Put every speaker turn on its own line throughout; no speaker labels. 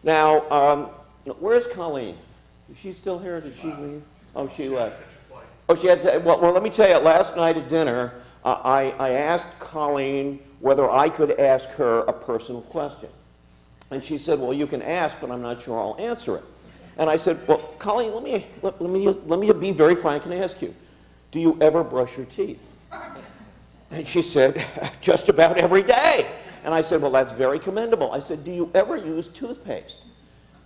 Now, where's Colleen? Is she still here, or did she leave? Oh, she left. Oh, she had to, well, let me tell you, last night at dinner, I asked Colleen whether I could ask her a personal question. And she said, well, you can ask, but I'm not sure I'll answer it. And I said, well, Colleen, let me be very frank and ask you, do you ever brush your teeth? And she said, just about every day. And I said, well, that's very commendable. I said, do you ever use toothpaste?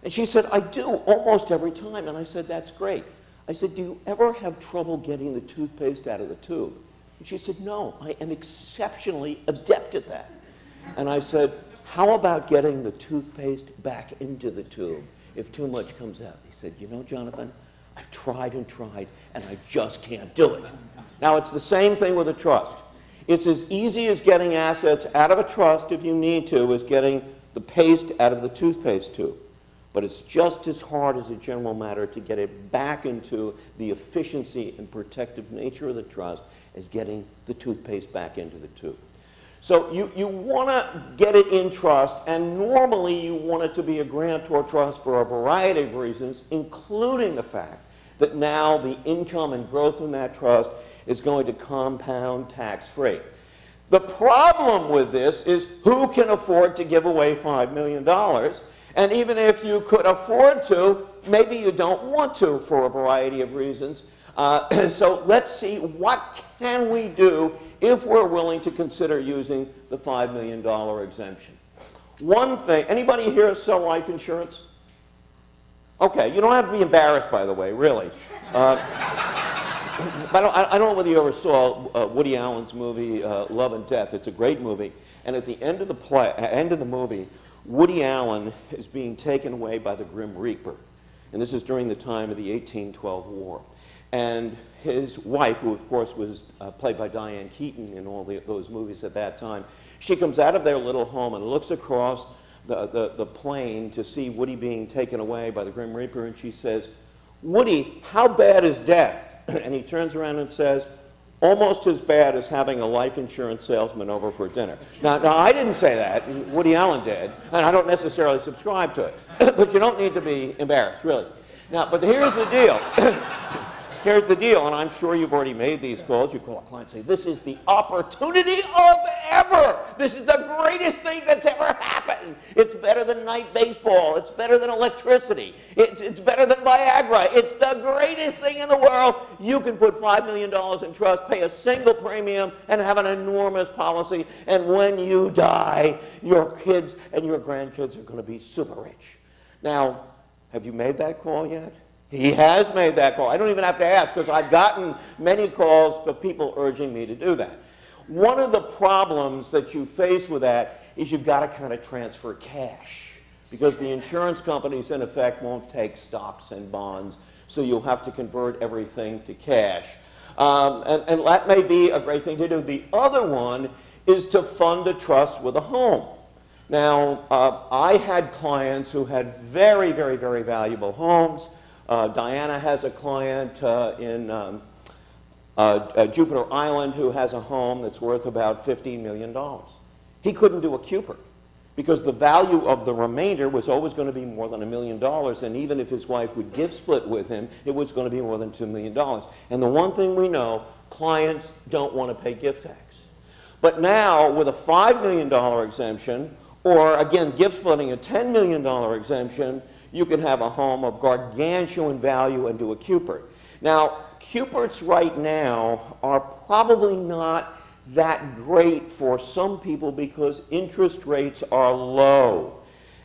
And she said, I do, almost every time. And I said, that's great. I said, do you ever have trouble getting the toothpaste out of the tube? And she said, no, I am exceptionally adept at that. And I said, how about getting the toothpaste back into the tube if too much comes out? He said, you know, Jonathan, I've tried and tried, and I just can't do it. Now, it's the same thing with a trust. It's as easy as getting assets out of a trust, if you need to, as getting the paste out of the toothpaste tube. But it's just as hard as a general matter to get it back into the efficiency and protective nature of the trust as getting the toothpaste back into the tube. So you want to get it in trust, and normally you want it to be a grantor trust for a variety of reasons, including the fact that now the income and growth in that trust is going to compound tax-free. The problem with this is who can afford to give away $5 million? And even if you could afford to, maybe you don't want to for a variety of reasons. So let's see, what can we do if we're willing to consider using the $5 million exemption? One thing, anybody here sell life insurance? Okay, you don't have to be embarrassed, by the way, really. But I don't know whether you ever saw Woody Allen's movie, Love and Death. It's a great movie. And at the end of the movie, Woody Allen is being taken away by the Grim Reaper. And this is during the time of the 1812 War. And his wife, who of course was played by Diane Keaton in all those movies at that time, she comes out of their little home and looks across the plain to see Woody being taken away by the Grim Reaper, and she says, Woody, how bad is death? And he turns around and says, almost as bad as having a life insurance salesman over for dinner. Now I didn't say that, Woody Allen did, and I don't necessarily subscribe to it. But you don't need to be embarrassed, really. Now, but here's the deal. Here's the deal, and I'm sure you've already made these calls. You call a client and say, this is the opportunity of ever. This is the greatest thing that's ever happened. It's better than night baseball. It's better than electricity. It's better than Viagra. It's the greatest thing in the world. You can put $5 million in trust, pay a single premium, and have an enormous policy. And when you die, your kids and your grandkids are going to be super rich. Now, have you made that call yet? He has made that call. I don't even have to ask, because I've gotten many calls of people urging me to do that. One of the problems that you face with that is you've got to kind of transfer cash, because the insurance companies, in effect, won't take stocks and bonds, so you'll have to convert everything to cash. And that may be a great thing to do. The other one is to fund a trust with a home. Now, I had clients who had very, very, very valuable homes. Diana has a client in Jupiter Island who has a home that's worth about $15 million. He couldn't do a Cupid because the value of the remainder was always going to be more than $1 million, and even if his wife would gift split with him, it was going to be more than $2 million. And the one thing we know, clients don't want to pay gift tax. But now, with a $5 million exemption, or again, gift splitting a $10 million exemption, you can have a home of gargantuan value and do a Cupid. Now, Cupids right now are probably not that great for some people because interest rates are low.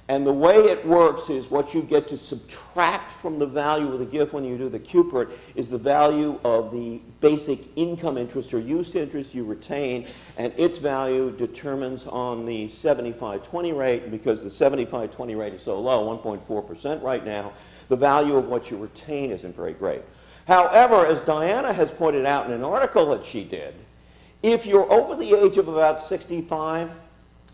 And the way it works is what you get to subtract from the value of the gift when you do the Cupid is the value of the basic income interest or use interest you retain, and its value determines on the 75-20 rate, and because the 75-20 rate is so low, 1.4% right now, the value of what you retain isn't very great. However, as Diana has pointed out in an article that she did, if you're over the age of about 65,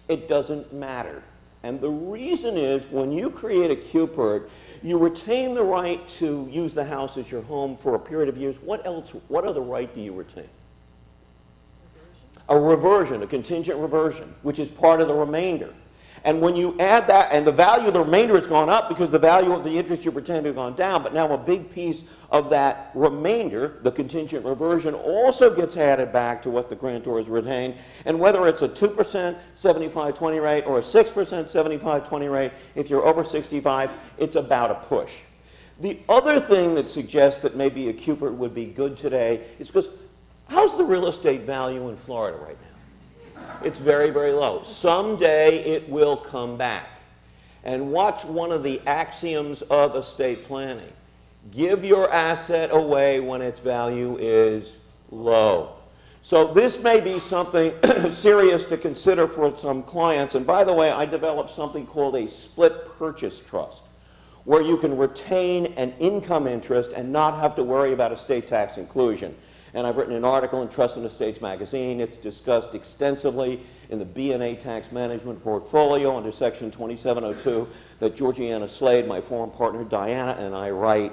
it doesn't matter. And the reason is when you create a Cupid, you retain the right to use the house as your home for a period of years. What other right do you retain? A reversion, a contingent reversion, which is part of the remainder. And when you add that, and the value of the remainder has gone up because the value of the interest you pretend has gone down, but now a big piece of that remainder, the contingent reversion, also gets added back to what the grantor has retained. And whether it's a 2% 75-20 rate or a 6% 75-20 rate, if you're over 65, it's about a push. The other thing that suggests that maybe a Cupid would be good today is because how's the real estate value in Florida right now? It's very, very low. Someday it will come back. And watch one of the axioms of estate planning. Give your asset away when its value is low. So this may be something serious to consider for some clients. And by the way, I developed something called a split purchase trust, where you can retain an income interest and not have to worry about estate tax inclusion. And I've written an article in Trust and Estates magazine. It's discussed extensively in the B&A tax management portfolio under section 2702 that Georgiana Slade, my former partner Diana, and I write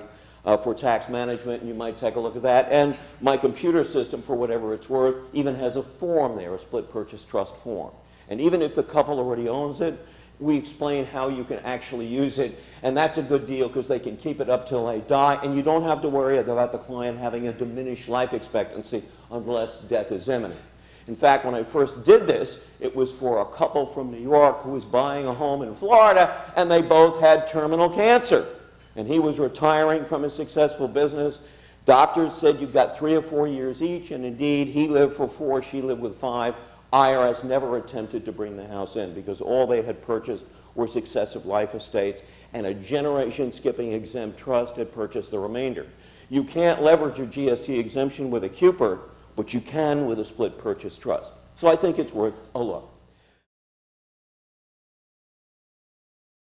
for tax management. And you might take a look at that. And my computer system, for whatever it's worth, even has a form there, a split purchase trust form. And even if the couple already owns it, we explain how you can actually use it, and that's a good deal because they can keep it up till they die, and you don't have to worry about the client having a diminished life expectancy unless death is imminent. In fact, when I first did this, it was for a couple from New York who was buying a home in Florida, and they both had terminal cancer. And he was retiring from a successful business. Doctors said you've got 3 or 4 years each, and indeed, he lived for 4, she lived with 5. IRS never attempted to bring the house in because all they had purchased were successive life estates, and a generation-skipping exempt trust had purchased the remainder. You can't leverage your GST exemption with a Cupid, but you can with a split purchase trust. So I think it's worth a look.